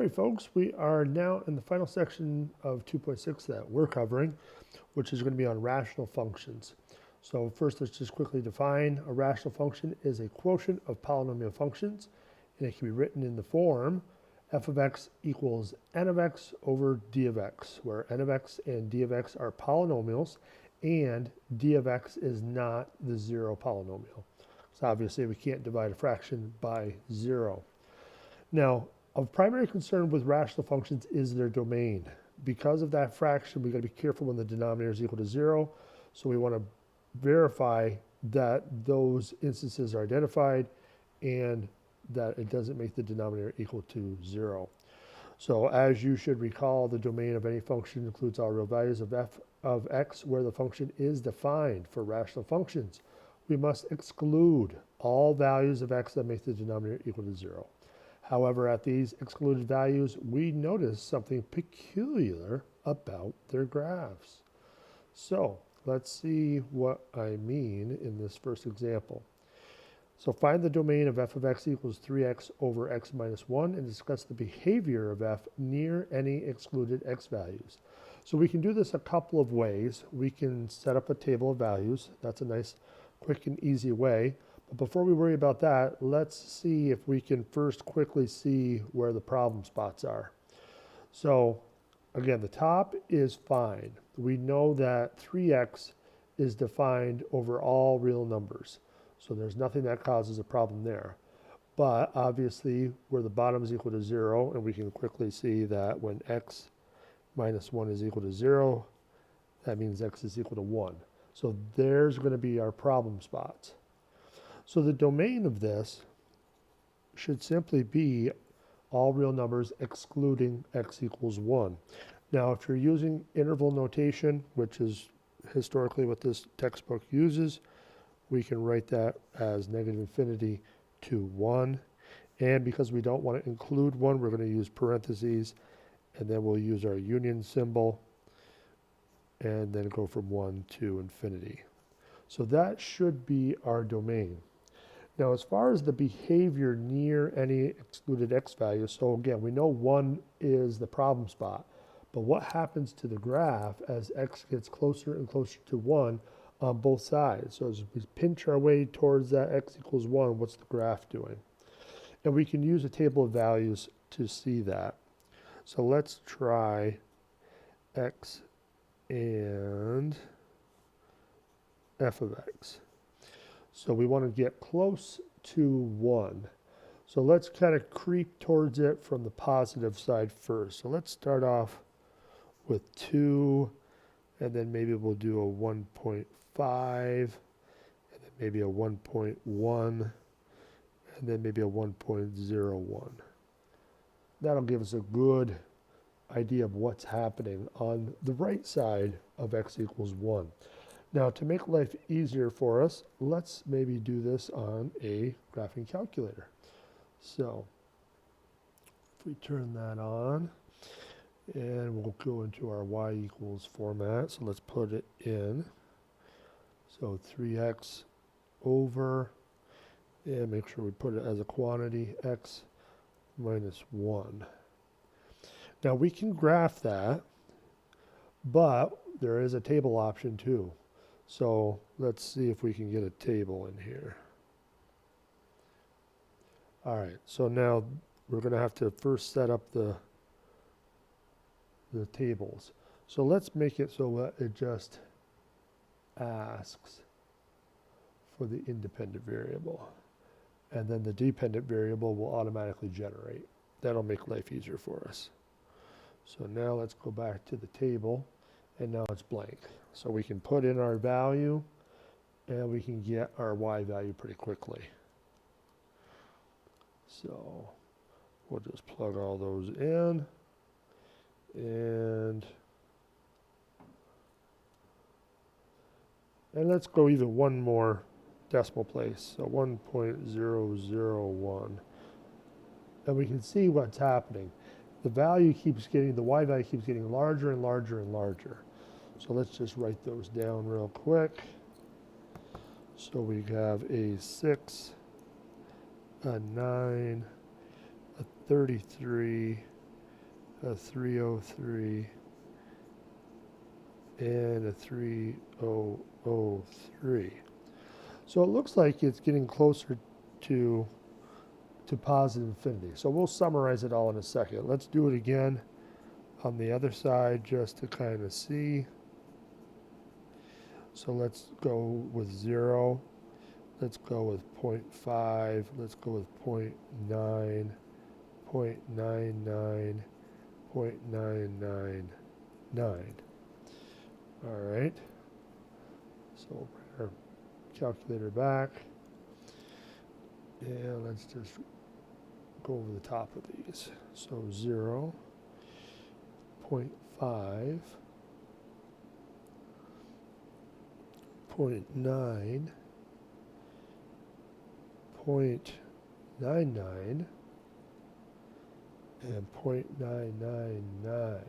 right, folks, we are now in the final section of 2.6 that we're covering, which is going to be on rational functions. So first, let's just quickly define a rational function is a quotient of polynomial functions, and it can be written in the form f of x equals n of x over d of x, where n of x and d of x are polynomials, and d of x is not the zero polynomial. So obviously we can't divide a fraction by zero. Now, of primary concern with rational functions is their domain. Because of that fraction, we've got to be careful when the denominator is equal to zero. So we want to verify that those instances are identified and that it doesn't make the denominator equal to zero. So as you should recall, the domain of any function includes all real values of f of x where the function is defined. For rational functions, we must exclude all values of x that make the denominator equal to zero. However, at these excluded values, we notice something peculiar about their graphs. So let's see what I mean in this first example. So find the domain of f of x equals 3x over x minus 1 and discuss the behavior of f near any excluded x values. So we can do this a couple of ways. We can set up a table of values. That's a nice, quick and easy way. But before we worry about that, let's see if we can first quickly see where the problem spots are. So again, the top is fine. We know that 3x is defined over all real numbers. So there's nothing that causes a problem there. But obviously, where the bottom is equal to 0, and we can quickly see that when x minus 1 is equal to 0, that means x is equal to 1. So there's going to be our problem spots. So the domain of this should simply be all real numbers excluding x equals 1. Now, if you're using interval notation, which is historically what this textbook uses, we can write that as negative infinity to 1. And because we don't want to include 1, we're going to use parentheses, and then we'll use our union symbol, and then go from 1 to infinity. So that should be our domain. Now, as far as the behavior near any excluded x value, so again, we know 1 is the problem spot, but what happens to the graph as x gets closer and closer to 1 on both sides? So as we pinch our way towards that x equals 1, what's the graph doing? And we can use a table of values to see that. So let's try x and f of x. So we want to get close to 1. So let's kind of creep towards it from the positive side first. So let's start off with 2, and then maybe we'll do a 1.5, and then maybe a 1.1, and then maybe a 1.01. That'll give us a good idea of what's happening on the right side of x equals 1. Now, to make life easier for us, let's maybe do this on a graphing calculator. So if we turn that on, and we'll go into our y equals format. So let's put it in. So 3x over, and make sure we put it as a quantity, x minus 1. Now we can graph that, but there is a table option too. So let's see if we can get a table in here. All right, so now we're going to have to first set up the tables. So let's make it so that it just asks for the independent variable. And then the dependent variable will automatically generate. That'll make life easier for us. So now let's go back to the table, and now it's blank. So we can put in our value, and we can get our y value pretty quickly. So we'll just plug all those in, and let's go even one more decimal place, so 1.001. And we can see what's happening. The value keeps getting, the y value keeps getting larger and larger and larger. So let's just write those down real quick. So we have a 6, a 9, a 33, a 303, and a 3003. So it looks like it's getting closer to positive infinity. So we'll summarize it all in a second. Let's do it again on the other side just to kind of see. So let's go with 0. Let's go with 0.5. Let's go with 0.9, 0.99, 0.999. All right. So we'll bring our calculator back. And let's just go over the top of these. So 0, 0.5, 0.9, 0.99, and 0.999.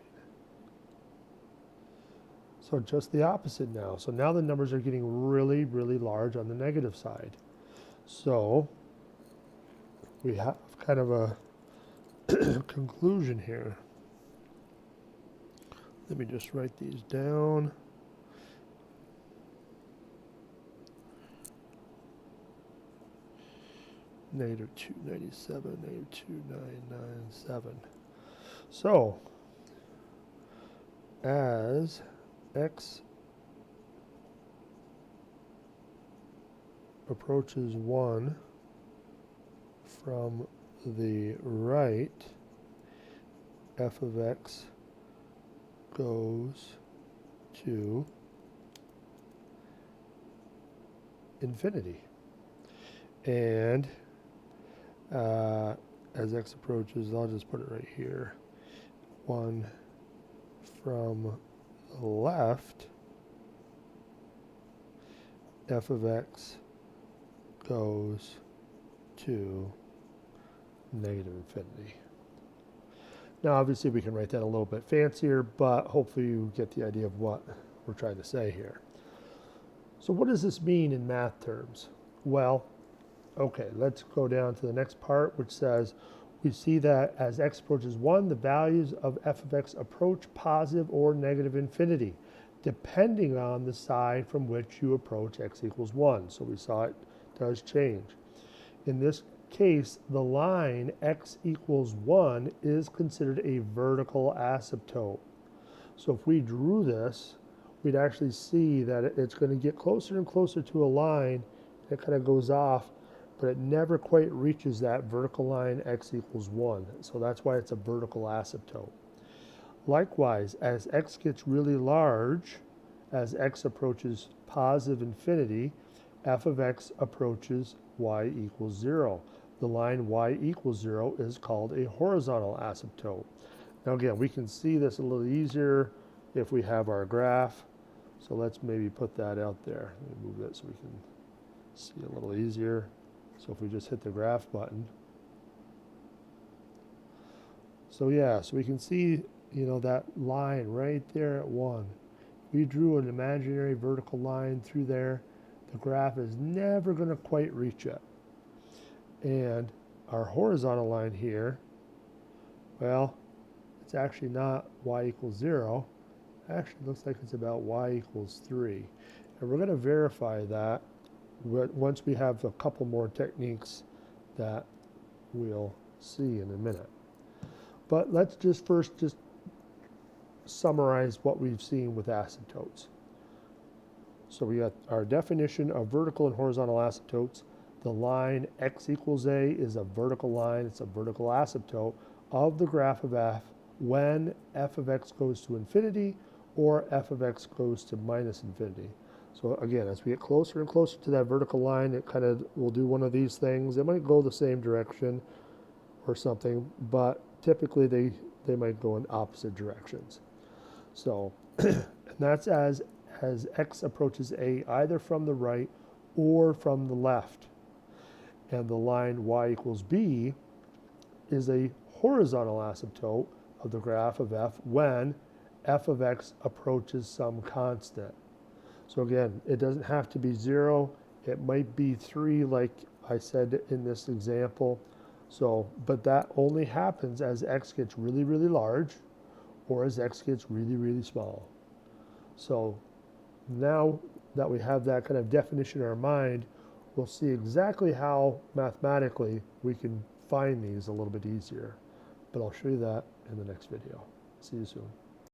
So just the opposite now. So now the numbers are getting really, really large on the negative side. So we have kind of a conclusion here. Let me just write these down. Negative 297, negative 2997. So, as x approaches 1 from the right, f of x goes to infinity. And as x approaches, I'll just put it right here, 1 from the left, f of x goes to negative infinity. Now obviously we can write that a little bit fancier, but hopefully you get the idea of what we're trying to say here. So what does this mean in math terms? Well, okay, let's go down to the next part, which says we see that as x approaches 1, the values of f of x approach positive or negative infinity, depending on the side from which you approach x equals 1. So we saw it does change. In this case, the line x equals 1 is considered a vertical asymptote. So if we drew this, we'd actually see that it's going to get closer and closer to a line. It kind of goes off, but it never quite reaches that vertical line x equals 1. So that's why it's a vertical asymptote. Likewise, as x gets really large, as x approaches positive infinity, f of x approaches y equals 0. The line y equals 0 is called a horizontal asymptote. Now again, we can see this a little easier if we have our graph. So let's maybe put that out there. Let me move it so we can see a little easier. So if we just hit the graph button. So yeah, so we can see, that line right there at 1. We drew an imaginary vertical line through there. The graph is never going to quite reach it. And our horizontal line here, well, it's actually not y equals 0. It actually looks like it's about y equals 3. And we're going to verify that once we have a couple more techniques that we'll see in a minute. But let's just first summarize what we've seen with asymptotes. So we got our definition of vertical and horizontal asymptotes. The line x equals a is a vertical line. It's a vertical asymptote of the graph of f when f of x goes to infinity or f of x goes to minus infinity. So again, as we get closer and closer to that vertical line, it kind of will do one of these things. It might go the same direction or something, but typically they might go in opposite directions. So and that's as x approaches a either from the right or from the left. And the line y equals b is a horizontal asymptote of the graph of f when f of x approaches some constant. So again, it doesn't have to be 0. It might be 3 like I said in this example, So, but that only happens as x gets really, really large or as x gets really, really small. So now that we have that kind of definition in our mind, we'll see exactly how mathematically we can find these a little bit easier. But I'll show you that in the next video. See you soon.